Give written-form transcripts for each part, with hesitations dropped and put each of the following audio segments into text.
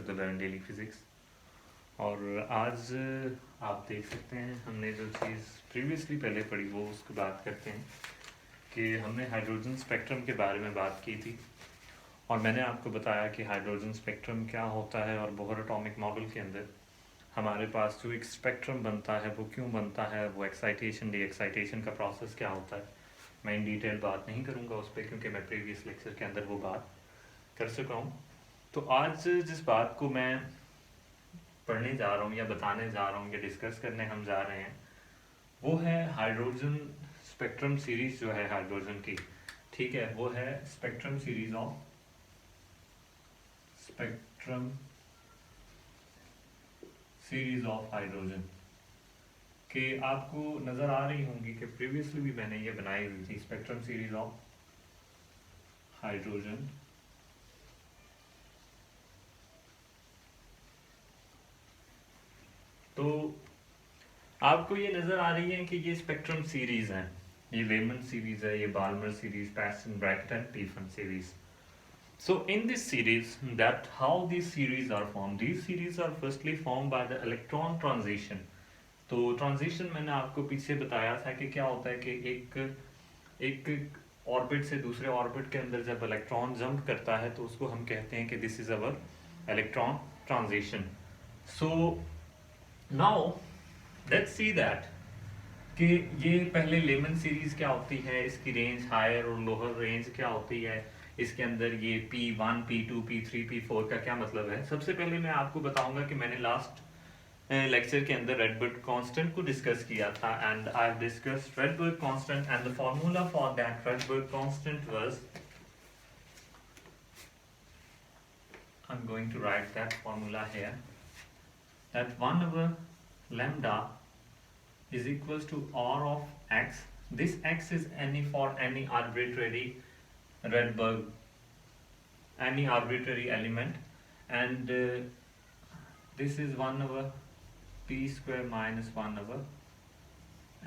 To learn daily physics. और आज आप देख सकते हैं हमने जो चीज़ प्रीवियसली पहले पढ़ी वो उसकी बात करते हैं कि हमने हाइड्रोजन स्पेक्ट्रम के बारे में बात की थी और मैंने आपको बताया कि हाइड्रोजन स्पेक्ट्रम क्या होता है और बोहर एटॉमिक मॉडल के अंदर हमारे पास जो एक स्पेक्ट्रम बनता है वो क्यों बनता है, वो एक्साइटेशन डी एक्साइटेशन का प्रोसेस क्या होता है। मैं इन डिटेल बात नहीं करूँगा उस पर क्योंकि मैं प्रीवियस लेक्चर के अंदर वो बात कर चुका हूँ। तो आज जिस बात को मैं पढ़ने जा रहा हूँ या बताने जा रहा हूँ या डिस्कस करने हम जा रहे हैं वो है हाइड्रोजन स्पेक्ट्रम सीरीज जो है हाइड्रोजन की, ठीक है, वो है स्पेक्ट्रम सीरीज ऑफ हाइड्रोजन कि आपको नज़र आ रही होंगी कि प्रीवियसली भी मैंने ये बनाई हुई थी स्पेक्ट्रम सीरीज ऑफ हाइड्रोजन। तो आपको ये नज़र आ रही है कि ये स्पेक्ट्रम सीरीज हैं, ये लेमन सीरीज है, ये बाल्मर सीरीज, पैटर्सन Brackett and Pfund series. So in this series, that how these series are formed, these series are firstly formed by the electron transition। तो ट्रांजिशन मैंने आपको पीछे बताया था कि क्या होता है कि एक ऑर्बिट से दूसरे ऑर्बिट के अंदर जब इलेक्ट्रॉन जंप करता है तो उसको हम कहते हैं कि this is our electron transition. So now let's see that कि ये पहले लेमन सीरीज क्या होती है, इसकी रेंज हायर और लोअर रेंज क्या होती है, इसके अंदर ये P1, P2, P3, P4 का क्या मतलब है। सबसे पहले मैं आपको बताऊंगा कि मैंने लास्ट लेक्चर के अंदर रेडबर्ग कांस्टेंट को डिस्कस किया था and I have discussed Rydberg constant and the formula for that Rydberg constant was, I am going to write that formula here, that 1 over lambda is equals to r of x. This x is any for any arbitrary Rydberg, any arbitrary element, and this is 1 over p square minus 1 over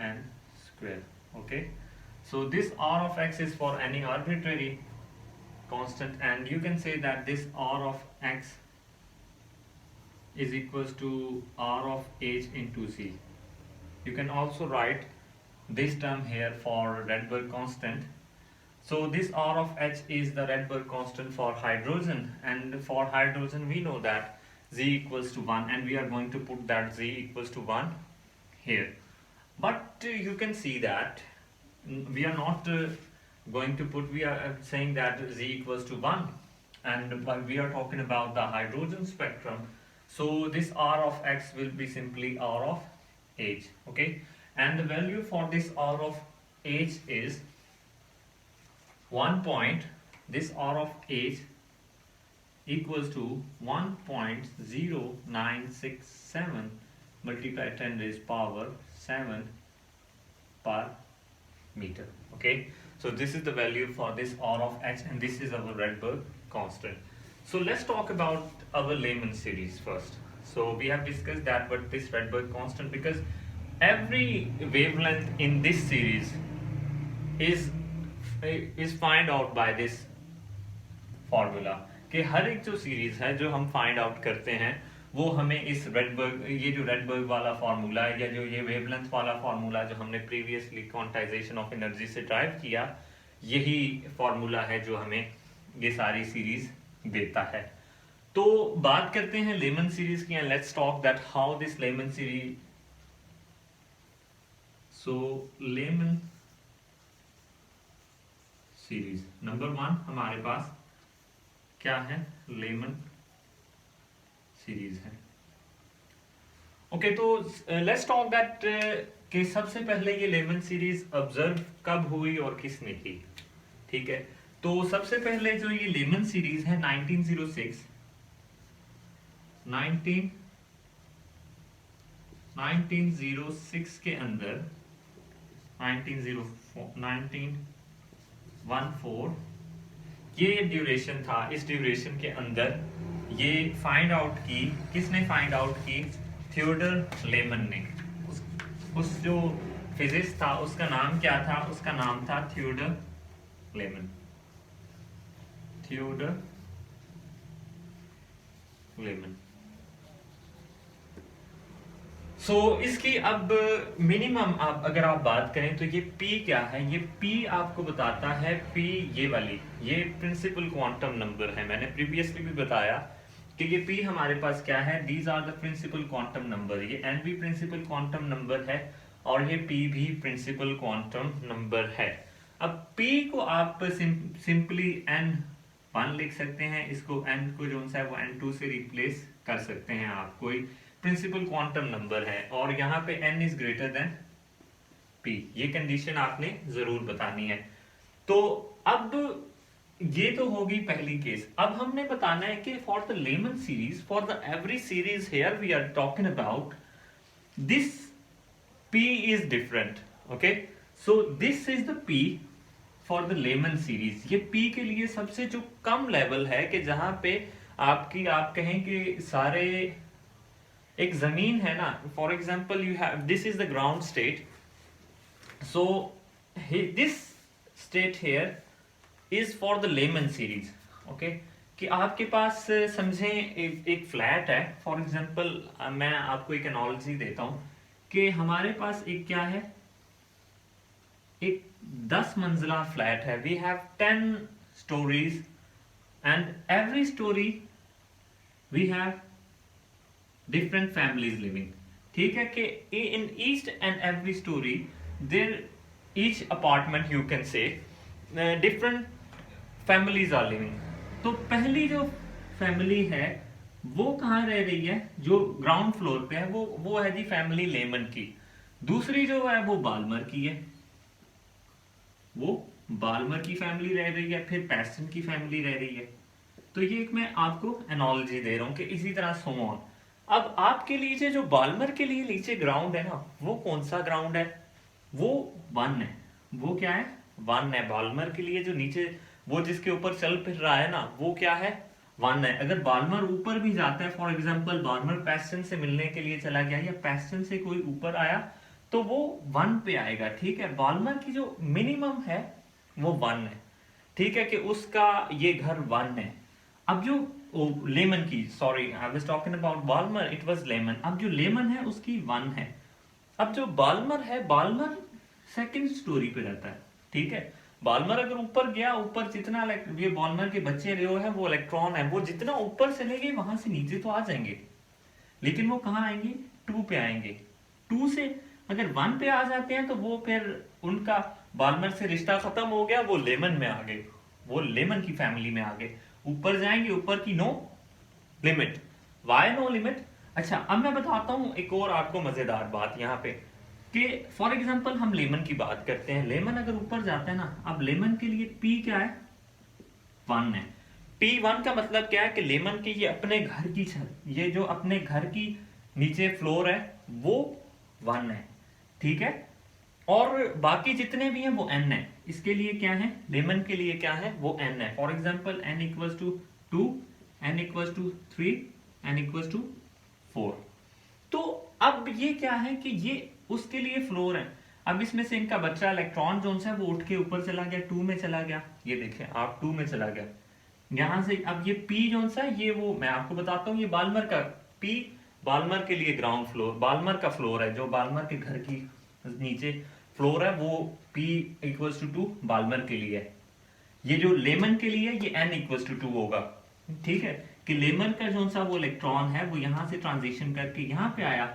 n square. Okay, so this r of x is for any arbitrary constant, and you can say that this r of x is equals to r of h into c. You can also write this term here for Rydberg constant. So this r of h is the Rydberg constant for hydrogen, and for hydrogen we know that z equals to 1, and we are going to put that z equals to 1 here. But you can see that we are not going to put, we are saying that z equals to 1, and we are talking about the hydrogen spectrum. So this r of x will be simply r of h, okay, and the value for this r of h is 1 point, this r of h equals to 1.0967 multiplied 10 raised power 7 per meter. Okay, so this is the value for this r of h, and this is our Rydberg constant. So let's talk about our Lehman series first. So we have discussed that what this Rydberg constant, because every wavelength in this series is find out by this formula कि हर एक जो series है जो हम find out करते हैं वो हमें इस रेडबर्ग, ये जो रेडबर्ग वाला फार्मूला या जो ये वेवलेंथ वाला फार्मूला जो हमने प्रीवियसली क्वांटाइजेशन ऑफ एनर्जी से ड्राइव किया, यही फार्मूला है जो हमें ये सारी सीरीज देता है। तो बात करते हैं लेमन सीरीज की, let's talk that how this Lyman series. So Lyman series number 1 हमारे पास क्या है, लेमन सीरीज है। ओके, तो लेट्स टॉक दैट कि सबसे पहले ये लेमन सीरीज ऑब्जर्व कब हुई और किसने की, ठीक है। तो सबसे पहले जो ये लेमन सीरीज है 1906 के अंदर 1914 ये ड्यूरेशन था, इस ड्यूरेशन के अंदर ये फाइंड आउट की, किसने फाइंड आउट की, थियोडर लेमन ने। उस जो फिजिक्स था उसका नाम क्या था, उसका नाम था Theodore Lyman. Theodore Lyman. So इसकी अब मिनिमम आप अगर आप बात करें तो ये P क्या है, ये P आपको बताता है, P ये वाली, ये प्रिंसिपल क्वांटम नंबर है। मैंने प्रीवियसली भी बताया कि ये P हमारे पास क्या है, these are the principal quantum number. ये N भी प्रिंसिपल क्वांटम नंबर है और ये P भी प्रिंसिपल क्वांटम नंबर है। अब P को आप सिंपली N1 लिख सकते हैं, इसको N को जो है वो N2 से रिप्लेस कर सकते हैं आप, कोई प्रिंसिपल क्वांटम नंबर है और यहाँ पे N is greater than P। ये कंडीशन आपने जरूर बतानी है। तो अब ये तो होगी पहली केस। अब हमने बताना है कि for the Lyman series, for the every series here we are talking about this P is different, okay? So this is the P for the Lehman series। ये P के लिए सबसे जो कम लेवल है कि जहां पे आपकी आप कहें कि सारे एक जमीन है ना, for example you have this is the ground state, so this state here is for the Lyman series, okay? कि आपके पास समझें एक फ्लैट है, फॉर एग्जाम्पल मैं आपको एक एनालॉजी देता हूं कि हमारे पास एक क्या है, एक 10 मंजिला फ्लैट है। We have 10 stories and every story we have different families living, ठीक है? कि in each and every story there each apartment you can say different families are living. तो पहली जो फैमिली है वो कहाँ रह रही है, जो ग्राउंड फ्लोर पे है, वो है जी फैमिली लेमन की। दूसरी जो है वो बाल्मर की है, वो बाल्मर की फैमिली रह रही है, फिर पैस्टन की फैमिली रह रही है। तो ये एक मैं आपको एनालॉजी दे रहा हूं कि इसी तरह सो ऑन। अब आपके नीचे जो बाल्मर के लिए नीचे ग्राउंड है ना, वो कौन सा ग्राउंड है, वो 1 है। वो क्या है, 1 है। बाल्मर के लिए जो नीचे वो जिसके ऊपर चल फिर रहा है ना, वो क्या है, 1 है। अगर बाल्मर ऊपर भी जाता है, फॉर एग्जाम्पल बाल्मर पैस्टन से मिलने के लिए चला गया या पैस्टन से कोई ऊपर आया, तो वो 1 पे आएगा, ठीक है? बाल्मर की जो मिनिमम है वो 1 है, ठीक है? कि उसका ये घर 1 है। अब जो लेमन की, sorry I was talking about Balmer, it was Lyman. अब जो लेमन है उसकी 1 है। अब जो बाल्मर है, बाल्मर सेकंड स्टोरी पे रहता है, ठीक है? बाल्मर अगर ऊपर गया, ऊपर जितना ये बाल्मर के बच्चे जो है वो इलेक्ट्रॉन है, वो जितना ऊपर चले गए वहां से नीचे तो आ जाएंगे, लेकिन वो कहाँ आएंगे, 2 पे आएंगे। 2 से अगर 1 पे आ जाते हैं तो वो फिर उनका बाल्मर से रिश्ता खत्म हो गया, वो लेमन में आ गए, वो लेमन की फैमिली में आ गए। ऊपर जाएंगे, ऊपर की no limit. Why no limit? अच्छा, अब मैं बताता हूं एक और आपको मजेदार बात यहाँ पे कि फॉर एग्जाम्पल हम लेमन की बात करते हैं। लेमन अगर ऊपर जाता है ना, अब लेमन के लिए P क्या है, 1 है। P1 का मतलब क्या है कि लेमन के ये अपने घर की छत, ये जो अपने घर की नीचे फ्लोर है वो 1 है, ठीक है? और बाकी जितने भी हैं वो N है। इसके लिए क्या है, लेमन के लिए क्या है, वो N है। For example N equals to 2, N equals to 3, N equals to 4। तो अब ये क्या है कि ये उसके लिए फ्लोर है। अब इसमें से इनका बच्चा इलेक्ट्रॉन जो है वो उठ के ऊपर चला गया, 2 में चला गया। ये देखें आप, 2 में चला गया यहां से। अब ये P जो सा ये वो मैं आपको बताता हूँ, ये बाल्मर का P बाल्मर के लिए ग्राउंड फ्लोर, बाल्मर का फ्लोर है, जो बाल्मर के घर की नीचे फ्लोर है वो P इक्वल्स टू 2 बाल्मर के लिए है। ये जो लेमन के लिए ये N इक्वल्स टू 2 होगा, ठीक है? कि लेमन का जो सा वो इलेक्ट्रॉन है वो यहां से ट्रांजिशन करके यहां पे आया,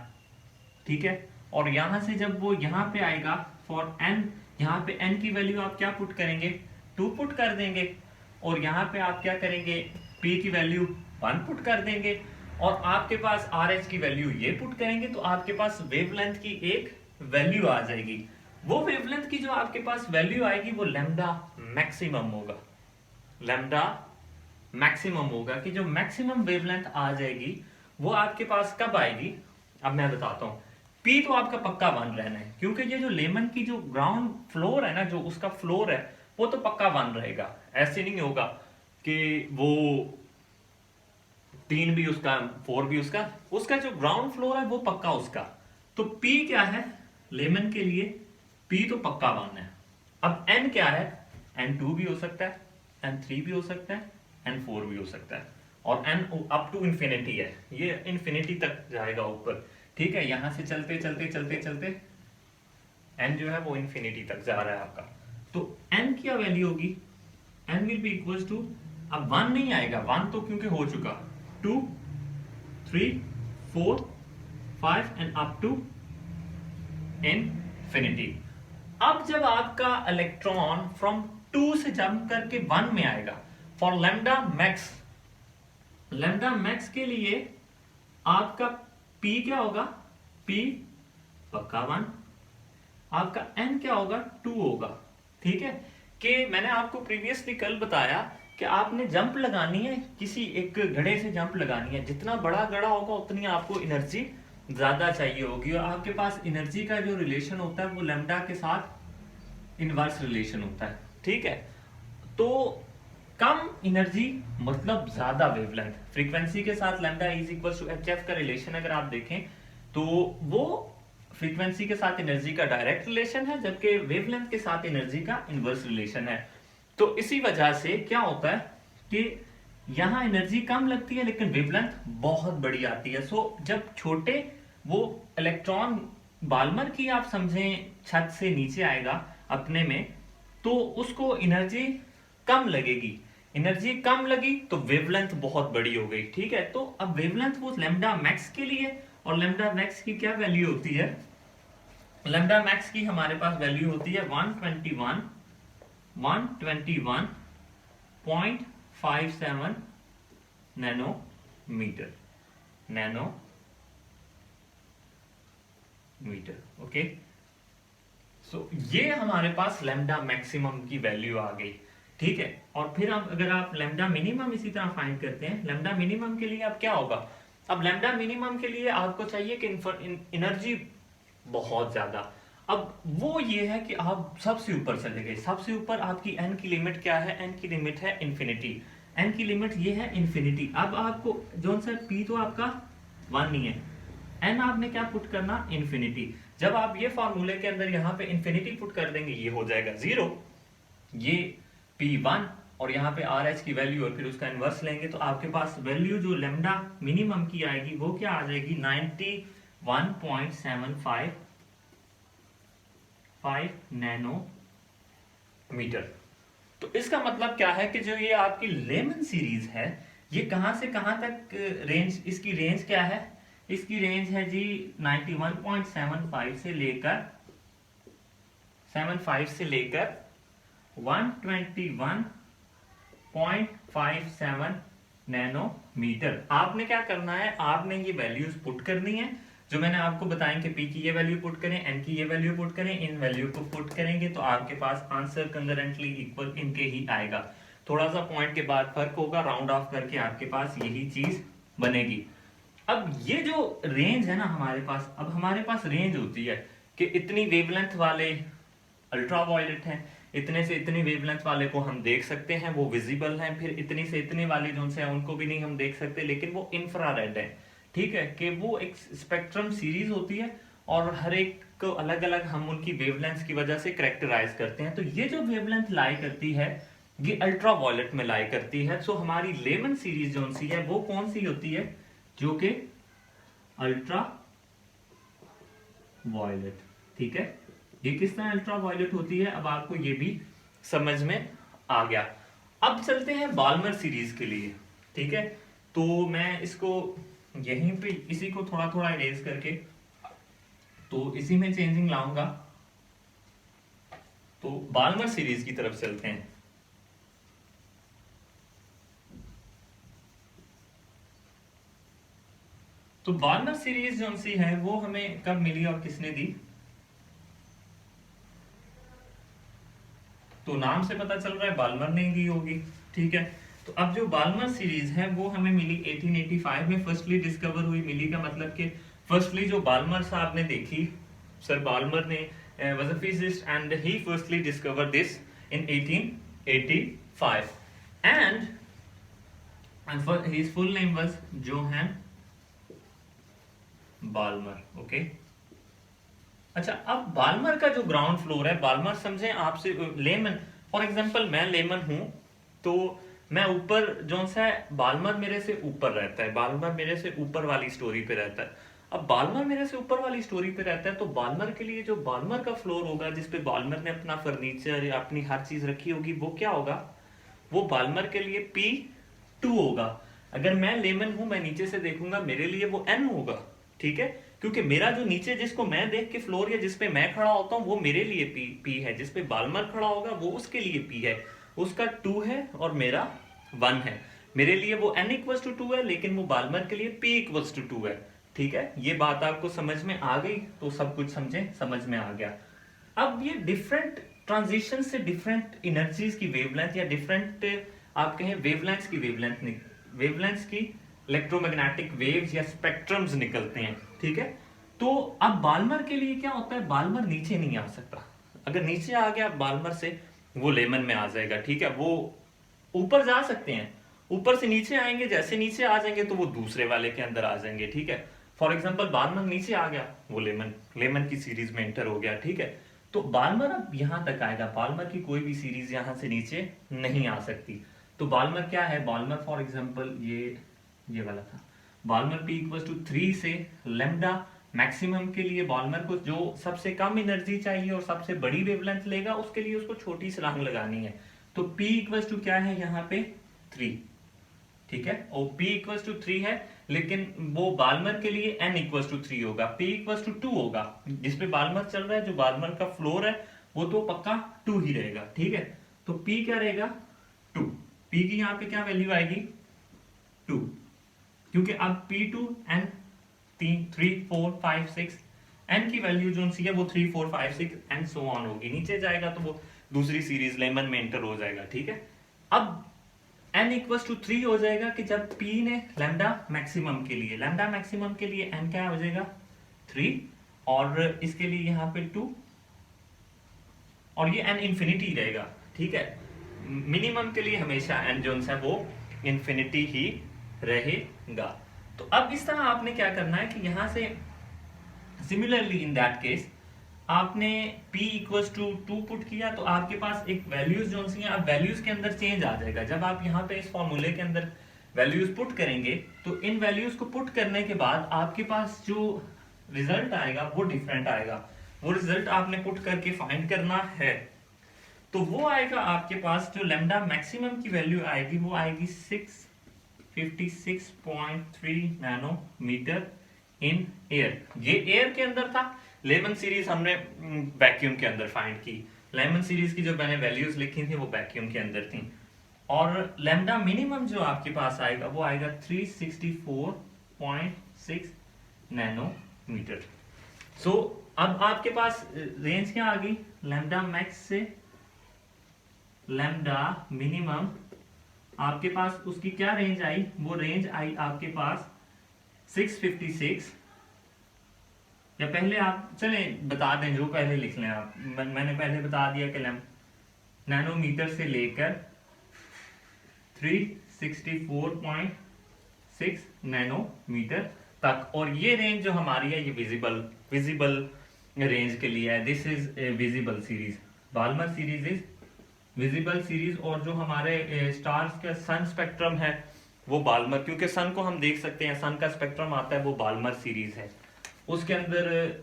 ठीक है? और यहां से जब वो यहां पे आएगा फॉर N, यहां पे N की वैल्यू आप क्या पुट करेंगे, 2 पुट कर देंगे। और यहां पे आप क्या करेंगे, P की वैल्यू 1 पुट कर देंगे। और आपके पास RH की वैल्यू ये पुट करेंगे, तो आपके पास वेवलेंथ की एक वैल्यू आ जाएगी। वो वेवलेंथ की जो आपके पास वैल्यू आएगी वो लैम्डा मैक्सिमम होगा। लैम्डा मैक्सिमम होगा कि जो मैक्सिमम वेवलेंथ आ जाएगी वो आपके पास कब आएगी, अब मैं बताता हूं। P तो आपका पक्का 1 रहना है, क्योंकि ये जो लेमन की जो ग्राउंड फ्लोर है ना, जो उसका फ्लोर है वो तो पक्का 1 रहेगा। ऐसे नहीं होगा कि वो 3 भी उसका, 4 भी उसका, उसका जो ग्राउंड फ्लोर है वो पक्का उसका। तो P क्या है लेमन के लिए, P तो पक्का 1 है। अब N क्या है, N2 भी हो सकता है, N3 भी हो सकता है, N4 भी हो सकता है। और n अप टू इन्फिनिटी है, ये इन्फिनिटी तक जाएगा ऊपर, ठीक है। यहां से चलते चलते चलते चलते n जो है वो इन्फिनिटी तक जा रहा है आपका, तो n क्या वैल्यू होगी, n will be equal to, अब 1 नहीं आएगा, 1 तो क्योंकि हो चुका, 2 3 4 5 एंड अप टू इन्फिनिटी। अब जब आपका इलेक्ट्रॉन फ्रॉम 2 से जंप करके 1 में आएगा, for lambda max, lambda max के लिए आपका p क्या होगा, p पक्का 1, आपका n क्या होगा, 2 होगा, ठीक है। कि मैंने आपको प्रीवियसली कल बताया कि आपने जंप लगानी है, किसी एक घड़े से जंप लगानी है, जितना बड़ा घड़ा होगा उतनी आपको एनर्जी ज्यादा चाहिए होगी, और आपके पास एनर्जी का जो रिलेशन होता है वो लैम्डा के साथ इनवर्स रिलेशन होता है, ठीक है। तो कम एनर्जी मतलब ज्यादा वेवलेंथ, फ्रीक्वेंसी के साथ lambda is equal to hf का रिलेशन अगर आप देखें तो वो फ्रीक्वेंसी के साथ एनर्जी का डायरेक्ट रिलेशन है, जबकि वेवलेंथ के साथ एनर्जी का इनवर्स रिलेशन है। तो इसी वजह से क्या होता है कि यहां एनर्जी कम लगती है लेकिन वेवलेंथ बहुत बड़ी आती है। सो जब छोटे वो इलेक्ट्रॉन बाल्मर की आप समझें छत से नीचे आएगा अपने में, तो उसको एनर्जी कम लगेगी, एनर्जी कम लगी तो वेवलेंथ बहुत बड़ी हो गई, ठीक है। तो अब वेवलेंथ वो लैम्डा मैक्स के लिए, और लैम्डा मैक्स की क्या वैल्यू होती है, लैम्डा मैक्स की हमारे पास वैल्यू होती है 121.57 नैनोमीटर, नैनोमीटर, ओके। सो ये हमारे पास लैम्डा मैक्सिमम की वैल्यू आ गई, ठीक है। और फिर आप अगर आप लैम्डा मिनिमम इसी तरह फाइंड करते हैं, लैम्डा मिनिमम के लिए अब क्या होगा, अब लैम्डा मिनिमम के लिए आपको चाहिए कि एनर्जी बहुत ज्यादा, अब वो ये है कि आप सबसे ऊपर चले गए, सबसे ऊपर आपकी n की लिमिट क्या है, n की लिमिट है इन्फिनिटी, n की लिमिट ये है इन्फिनिटी। अब आपको जो सा p तो आपका 1 नहीं है, n आपने क्या पुट करना, इन्फिनिटी। जब आप ये फॉर्मूले के अंदर यहाँ पे इन्फिनिटी पुट कर देंगे ये हो जाएगा 0, ये p1 और यहाँ पे RH की वैल्यू और फिर उसका इनवर्स लेंगे तो आपके पास वैल्यू जो लैम्डा मिनिमम की आएगी वो क्या आ जाएगी, 91.755 नैनोमीटर। तो इसका मतलब क्या है कि जो ये आपकी लेमन सीरीज है ये कहां से कहां तक रेंज, इसकी रेंज क्या है, इसकी रेंज है जी 91.75 से लेकर 121.57 नैनोमीटर। आपने क्या करना है, आपने ये वैल्यूज पुट करनी है जो मैंने आपको बताया कि p की ये वैल्यू पुट करें, n की ये वैल्यू पुट करें, इन वैल्यू को पुट करेंगे तो आपके पास आंसर कंकरेंटली इक्वल इनके ही आएगा। थोड़ा सा पॉइंट के बाद फर्क होगा, राउंड ऑफ करके आपके पास यही चीज बनेगी। अब ये जो रेंज है ना हमारे पास, अब हमारे पास रेंज होती है कि इतनी वेवलेंथ वाले अल्ट्रा वायलेट हैं, इतने से इतनी वेवलेंथ वाले को हम देख सकते हैं, वो विजिबल हैं, फिर इतनी से इतने वाले जो से हैं उनको भी नहीं हम देख सकते लेकिन वो इंफ्रारेड है, ठीक है। कि वो एक स्पेक्ट्रम सीरीज होती है और हर एक को अलग अलग हम उनकी वेवलेंथ की वजह से कैरेक्टराइज करते हैं। तो ये जो वेवलेंथ लाई करती है ये अल्ट्रा वायलेट में लाई करती है। सो हमारी लेमन सीरीज जो सी है वो कौन सी होती है, जो कि अल्ट्रा वायलेट, ठीक है। ये किस तरह अल्ट्रा वायलेट होती है अब आपको ये भी समझ में आ गया। अब चलते हैं बाल्मर सीरीज के लिए, ठीक है। तो मैं इसको यहीं पे इसी को थोड़ा थोड़ा इरेज करके तो इसी में चेंजिंग लाऊंगा, तो बाल्मर सीरीज की तरफ चलते हैं। तो बाल्मर सीरीज जो सी है वो हमें कब मिली और किसने दी, तो नाम से पता चल रहा है बाल्मर ने दी होगी, ठीक है। तो अब जो बाल्मर सीरीज है वो हमें मिली 1885 में फर्स्टली डिस्कवर हुई, मिली का मतलब कि फर्स्टली जो बाल्मर साहब ने देखी, सर बाल्मर ने was a physicist and he firstly discover this in 1885 and his full name was Johann Balmer, okay. अच्छा, अब बाल्मर का जो ग्राउंड फ्लोर है, बाल्मर समझें आपसे लेमन, फॉर एग्जांपल मैं लेमन हूं तो मैं ऊपर जो सा है, बाल्मर मेरे से ऊपर रहता है, बाल्मर मेरे से ऊपर वाली स्टोरी पे रहता है। अब बाल्मर मेरे से ऊपर वाली स्टोरी पे रहता है, तो बाल्मर के लिए जो बाल्मर का फ्लोर होगा, जिसपे बाल्मर ने अपना फर्नीचर या अपनी हर चीज रखी होगी, वो क्या होगा, वो बाल्मर के लिए P2 होगा। अगर मैं लेमन हूं, मैं नीचे से देखूंगा, मेरे लिए वो N होगा, ठीक है, क्योंकि मेरा जो नीचे जिसको मैं देख के फ्लोर या जिसपे मैं खड़ा होता हूँ, वो मेरे लिए P है, जिसपे बाल्मर खड़ा होगा वो उसके लिए P है, उसका 2 है और मेरा 1 है। मेरे लिए वो N इक्वल्स टू 2 है, लेकिन वो बाल्मर के लिए P इक्वल्स टू 2 है। ठीक है, ये बात आपको समझ में आ गई, तो सब कुछ समझ में आ गया। अब ये डिफरेंट ट्रांजिशन से डिफरेंट एनर्जीज की वेवलेंथ या डिफरेंट आप कहें वेवलेंथ्स की वेवलेंथ्स की इलेक्ट्रोमैग्नेटिक वेव्स या स्पेक्ट्रम्स निकलते हैं, ठीक है। तो अब बाल्मर के लिए क्या होता है, बाल्मर नीचे नहीं आ सकता। अगर नीचे आ गया बाल्मर से, वो लेमन में आ जाएगा, ठीक है। वो ऊपर जा सकते हैं, ऊपर से नीचे आएंगे, जैसे नीचे आ जाएंगे तो वो दूसरे वाले के अंदर आ जाएंगे, ठीक है। फॉर एग्जाम्पल बाल्मर नीचे आ गया, वो लेमन की सीरीज में एंटर हो गया, ठीक है। तो बाल्मर अब यहां तक आएगा, बाल्मर की कोई भी सीरीज यहां से नीचे नहीं आ सकती। तो बाल्मर क्या है, बाल्मर फॉर एग्जाम्पल ये वाला था, बाल्मर P इक्वल टू 3 से लेमडा मैक्सिमम के लिए बाल्मर को जो सबसे कम एनर्जी चाहिए और सबसे बड़ी वेवलेंथ लेगा, उसके लिए उसको छोटी छलांग लगानी है। तो P इक्वल टू क्या है यहाँ पे 3, ठीक है, और P इक्वल टू 3 है, लेकिन वो बाल्मर के लिए N इक्वल टू 3 होगा, P इक्वल टू 2 होगा। जिसपे बाल्मर चल रहा है, जो बाल्मर का फ्लोर है, वो तो पक्का 2 ही रहेगा, ठीक है। तो P क्या रहेगा 2, P की यहाँ पे क्या वैल्यू आएगी 2, क्योंकि अब P2 N 3 4 5 6 N की वैल्यू जो सी है वो 3 4 5 6 एंड सो ऑन होगी, नीचे जाएगा तो वो दूसरी सीरीज लेमन में एंटर हो जाएगा, ठीक है। अब N इक्वल टू 3 हो जाएगा कि जब P ने लैम्डा मैक्सिमम के लिए N क्या हो जाएगा 3, और इसके लिए यहाँ पे 2, और ये N इंफिनिटी रहेगा, ठीक है। मिनिमम के लिए हमेशा N जो है वो इंफिनिटी ही रहेगा। तो अब इस तरह आपने क्या करना है कि यहां से सिमिलरली इन दैट केस आपने P इक्वल्स टू 2 पुट किया, तो आपके पास एक वैल्यूज जो सी हैं, अब वैल्यूज के अंदर चेंज आ जाएगा। जब आप यहाँ पे इस फॉर्मूले के अंदर वैल्यूज पुट करेंगे, तो इन वैल्यूज को पुट करने के बाद आपके पास जो रिजल्ट आएगा वो डिफरेंट आएगा। वो रिजल्ट आपने पुट करके फाइंड करना है, तो वो आएगा आपके पास जो लैम्डा मैक्सिमम की वैल्यू आएगी, वो आएगी 656.3 नैनोमीटर इन एयर। ये एयर के अंदर था। लेमन सीरीज हमने वैक्यूम के अंदर फाइंड की, लेमन सीरीज की जो मैंने वैल्यूज लिखी थी वो वैक्यूम के अंदर थी। और लैम्डा मिनिमम जो आपके पास आएगा वो आएगा 364.6 नैनोमीटर। सो अब आपके पास रेंज क्या आ गई, लैम्डा मैक्स से लैम्डा मिनिमम, आपके पास उसकी क्या रेंज आई, वो रेंज आई आपके पास 656, या पहले आप चले बता दें, जो पहले लिख लें आप, मैंने पहले बता दिया कि नैनोमीटर से लेकर 364.6 नैनोमीटर तक। और ये रेंज जो हमारी है ये विजिबल रेंज के लिए है। This is visible series, Balmer series is visible series. और जो हमारे स्टार्स का सन स्पेक्ट्रम है वो बाल्मर, क्योंकि सन को हम देख सकते हैं, सन का स्पेक्ट्रम आता है, वो बाल्मर सीरीज है। उसके अंदर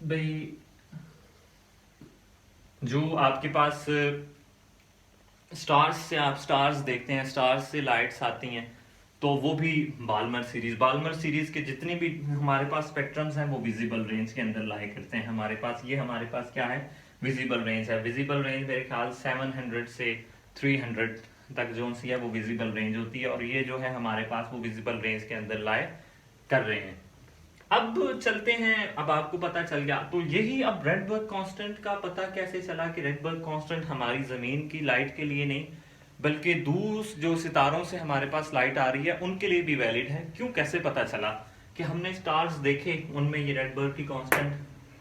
भाई जो आपके पास स्टार्स से आप स्टार्स देखते हैं, स्टार्स से लाइट्स आती हैं, तो वो भी बाल्मर सीरीज के जितने भी हमारे पास स्पेक्ट्रम्स हैं वो विजिबल रेंज के अंदर लाई करते हैं। हमारे पास क्या है, विजिबल रेंज है। विजिबल रेंज मेरे ख्याल 700 से 300 तक जो सी है वो विजिबल रेंज होती है, और ये जो है हमारे पास वो विजिबल रेंज के अंदर लाए कर रहे हैं। अब चलते हैं, अब आपको पता चल गया, तो यही अब रेडबर्ग कांस्टेंट का पता कैसे चला कि रेडबर्ग कांस्टेंट हमारी जमीन की लाइट के लिए नहीं बल्कि दूर जो सितारों से हमारे पास लाइट आ रही है उनके लिए भी वैलिड है। क्यों, कैसे पता चला कि हमने स्टार्स देखे, उनमें ये रेडबर्ग की कांस्टेंट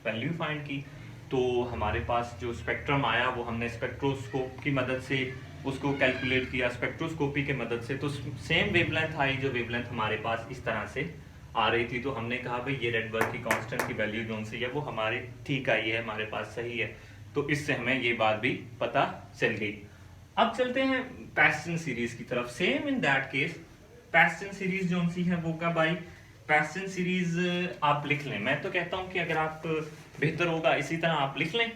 वैल्यू फाइंड की, तो हमारे पास जो स्पेक्ट्रम आया वो हमने स्पेक्ट्रोस्कोप की मदद से उसको कैलकुलेट किया, स्पेक्ट्रोस्कोपी की मदद से, तो सेम वेवलेंथ आई, जो वेवलेंथ हमारे पास इस तरह से आ रही थी। तो हमने कहा भाई ये रेडबर्ग की कांस्टेंट की वैल्यू जो सी है वो हमारी ठीक आई है, हमारे पास सही है। तो इससे हमें ये बात भी पता चल गई। अब चलते हैं पैस्टन सीरीज की तरफ। Same in that case Paschen series जो सी है वो क्या भाई, पैस्टन सीरीज आप लिख लें। मैं तो कहता हूं कि अगर आप बेहतर होगा इसी तरह आप लिख लें।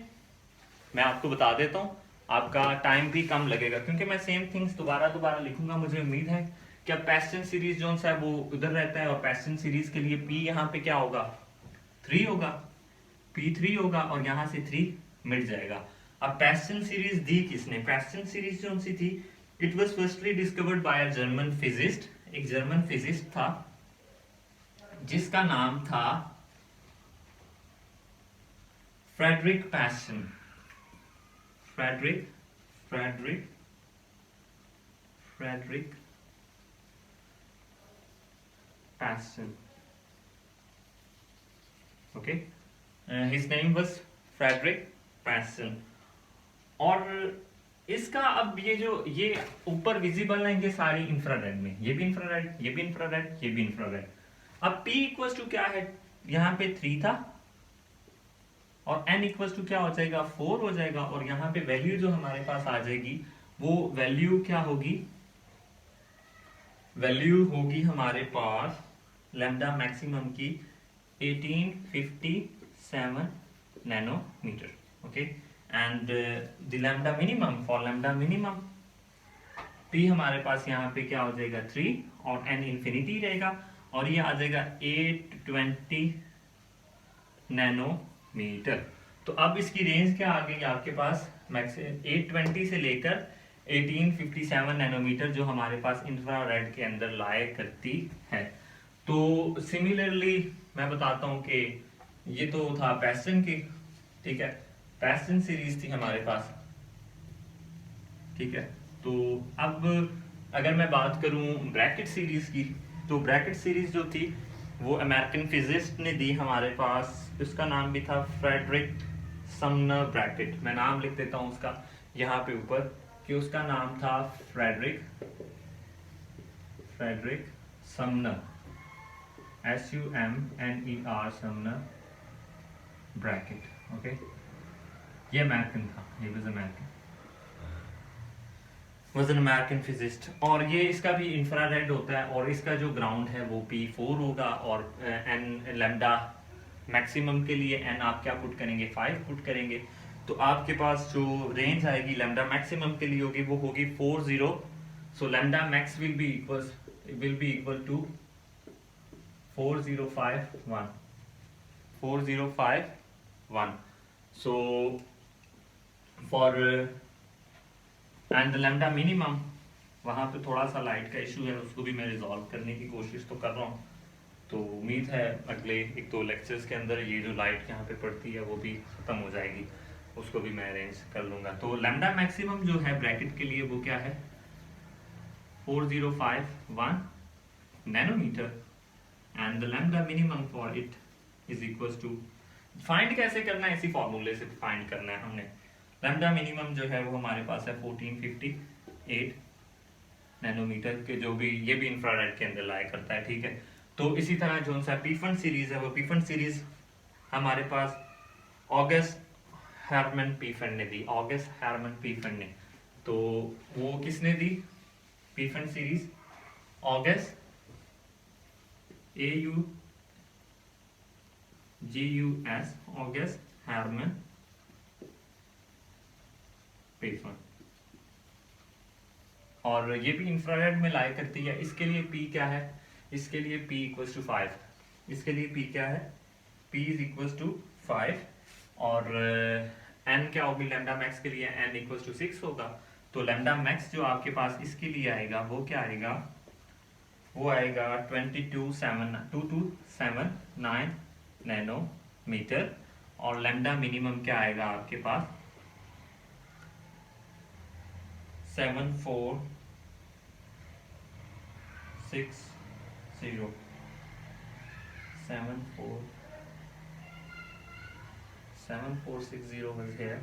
मैं आपको बता देता हूं, आपका टाइम भी कम लगेगा क्योंकि मैं सेम थिंग्स दोबारा दोबारा लिखूंगा। मुझे उम्मीद है कि अब पैस्टन सीरीज जो है वो उधर रहता है और पैस्टन सीरीज के लिए पी यहाँ पे क्या होगा, 3 होगा, P3 होगा और यहाँ से 3 मिट जाएगा। अब पैस्टन सीरीज दी किसने, पैस्टन सीरीज जो सी थी, it was firstly discovered by a German physicist, एक जर्मन फिजिस्ट था जिसका नाम था Friedrich Paschen. Friedrich Paschen, okay, his name was Friedrich Paschen. और इसका अब ये जो ये ऊपर विजिबल है ये सारी इंफ्रारेड में, ये भी इंफ्रारेड, ये भी इंफ्रारेड, ये भी इंफ्रारेड। अब P इक्वल टू क्या है, यहाँ पे 3 था और N इक्वल टू क्या हो जाएगा, 4 हो जाएगा। और यहाँ पे वैल्यू जो हमारे पास आ जाएगी वो वैल्यू क्या होगी, वैल्यू होगी हमारे पास लैम्डा मैक्सिमम की 1857 nanometer, okay. And the lambda minimum, for lambda minimum P हमारे पास यहाँ पे क्या हो जाएगा 3 और N इंफिनिटी रहेगा और ये आ जाएगा 820 नैनोमीटर। तो अब इसकी रेंज क्या आ गई आपके पास, मैक्स 820 से लेकर 1857 नैनोमीटर जो हमारे पास इंफ्रारेड के अंदर लाए करती है। तो सिमिलरली मैं बताता हूं कि ये तो था पैस्टन की, ठीक है, पैस्टन सीरीज थी हमारे पास, ठीक है। तो अब अगर मैं बात करूं ब्रैकेट सीरीज की, तो ब्रैकेट सीरीज जो थी वो अमेरिकन फिजिस्ट ने दी हमारे पास, उसका नाम भी था फ्रेडरिक समनर ब्रैकेट। मैं नाम लिख देता हूं उसका यहाँ पे ऊपर कि उसका नाम था Frederick Sumner, SUMNER Sumner bracket, okay. ये अमेरिकन था, ये वाज एन अमेरिकन फिजिस्ट। और ये इसका भी इंफ्रारेड होता है और इसका जो ग्राउंड है वो P4 होगा और N लैम्डा मैक्सिमम के लिए N आप क्या पुट करेंगे, 5 पुट करेंगे। तो आपके पास जो रेंज आएगी लैम्डा मैक्सिमम के लिए होगी वो होगी 40, so lambda max will be equal to 4051 so for and the lambda minimum, वहां पे थोड़ा सा लाइट का इशू है, उसको भी मैं रिजॉल्व करने की कोशिश तो कर रहा हूँ। तो उम्मीद है अगले 1-2 लेक्चर्स के अंदर ये जो लाइट यहाँ पे पड़ती है वो भी खत्म हो जाएगी, उसको भी मैं अरेंज कर लूंगा। तो लैम्डा मैक्सिमम जो है ब्रैकेट के लिए वो क्या है, 4051 nanometer and the lambda minimum for it is equal to, find कैसे करना है, इसी फॉर्मूले से फाइंड करना है हमने। लैम्डा मिनिमम जो है वो हमारे पास है 1458 नैनोमीटर के, जो भी ये भी इंफ्रारेड के अंदर लाया करता है, ठीक है। तो इसी तरह जो सा पीफन सीरीज है वो पीफन सीरीज हमारे पास ऑगस्ट हरमन पीफन ने दी, ऑगस्ट हरमन पीफन ने। तो वो किसने दी Pfund series, August AUGUS August Hermann Pfund. और ये भी इंफ्रारेड में लाया करती है। इसके लिए P क्या है, इसके लिए P इक्वल्स टू 5, इसके लिए P क्या है, P इज इक्वल्स टू 5 और N क्या होगी लैम्डा मैक्स के लिए, N इक्वल्स टू 6 होगा। तो लैम्डा मैक्स जो आपके पास इसके लिए आएगा वो क्या आएगा, वो आएगा 2279 नैनोमीटर और लैम्डा मिनिमम क्या आएगा आपके पास 7460 was here,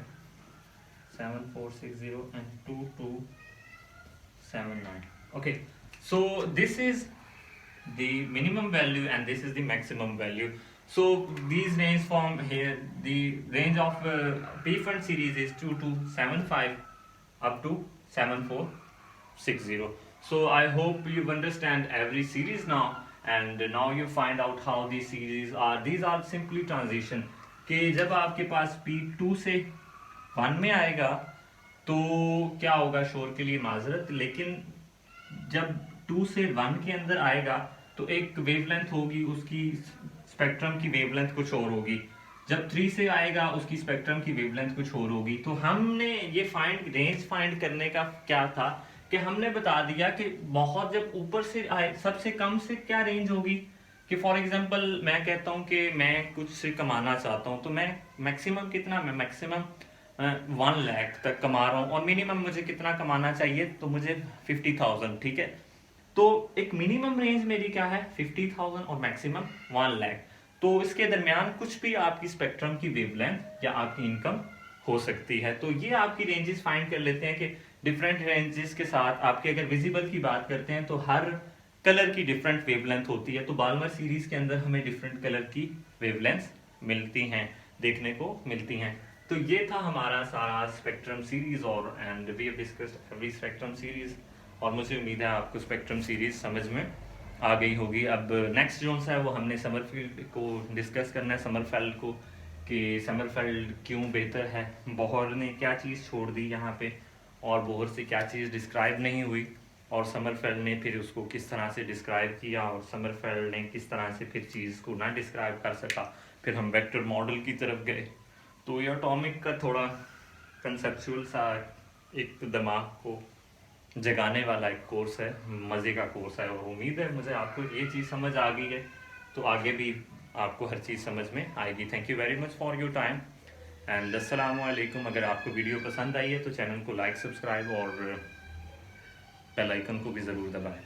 7460 and 2279. Okay, so this is the minimum value and this is the maximum value. So these range from here, the range of P-fund series is 2275 up to 7460. So I hope you understand every series now, and now you find out how these series are. These are simply transition. कि जब आपके पास speed 2 से 1 में आएगा तो क्या होगा, शोर के लिए माजरत, लेकिन जब 2 से 1 के अंदर आएगा तो एक वेवलेंथ होगी, उसकी स्पेक्ट्रम की वेवलेंथ कुछ और होगी। जब 3 से आएगा उसकी स्पेक्ट्रम की वेवलेंथ कुछ और होगी। तो हमने ये रेंज फाइंड करने का क्या था कि हमने बता दिया कि बहुत जब ऊपर से आए, सबसे कम से क्या रेंज होगी। कि फॉर एग्जांपल मैं कहता हूँ कि मैं कुछ से कमाना चाहता हूँ, तो मैं मैक्सिमम कितना, मैं मैक्सिमम 1 लाख तक कमा रहा हूँ, और मिनिमम मुझे कितना कमाना चाहिए, तो मुझे 50,000, ठीक है। तो एक मिनिमम रेंज मेरी क्या है, 50,000, और मैक्सिमम 1 लाख। तो इसके दरमियान कुछ भी आपकी स्पेक्ट्रम की वेवलेंथ या आपकी इनकम हो सकती है। तो ये आपकी रेंजेस फाइंड कर लेते हैं कि डिफरेंट रेंजेस के साथ आपके अगर विजिबल की बात करते हैं तो हर कलर की डिफरेंट वेवलेंथ होती है। तो बाल्मर सीरीज के अंदर हमें डिफरेंट कलर की वेवलेंथ मिलती हैं, देखने को मिलती हैं। तो ये था हमारा सारा स्पेक्ट्रम सीरीज, और and we have discussed every spectrum series, और मुझे उम्मीद है आपको स्पेक्ट्रम सीरीज समझ में आ गई होगी। अब नेक्स्ट जोन सा है वो हमने समरफील्ड को डिस्कस करना है, समरफेल्ड को, कि समरफेल्ड क्यों बेहतर है, बोहर ने क्या चीज़ छोड़ दी यहाँ पे, और बोहर से क्या चीज़ डिस्क्राइब नहीं हुई, और समरफेल्ड ने फिर उसको किस तरह से डिस्क्राइब किया, और समरफेल्ड ने किस तरह से फिर चीज़ को ना डिस्क्राइब कर सका। फिर हम वेक्टर मॉडल की तरफ गए। तो ये एटॉमिक का थोड़ा कंसेप्चुअल सा एक दिमाग को जगाने वाला एक कोर्स है, मज़े का कोर्स है, और उम्मीद है मुझे आपको ये चीज़ समझ आ गई है, तो आगे भी आपको हर चीज़ समझ में आएगी। Thank you very much for your time, and अस्सलाम वालेकुम। अगर आपको वीडियो पसंद आई है तो चैनल को लाइक, सब्सक्राइब और बेल आइकन को भी ज़रूर दबाएं।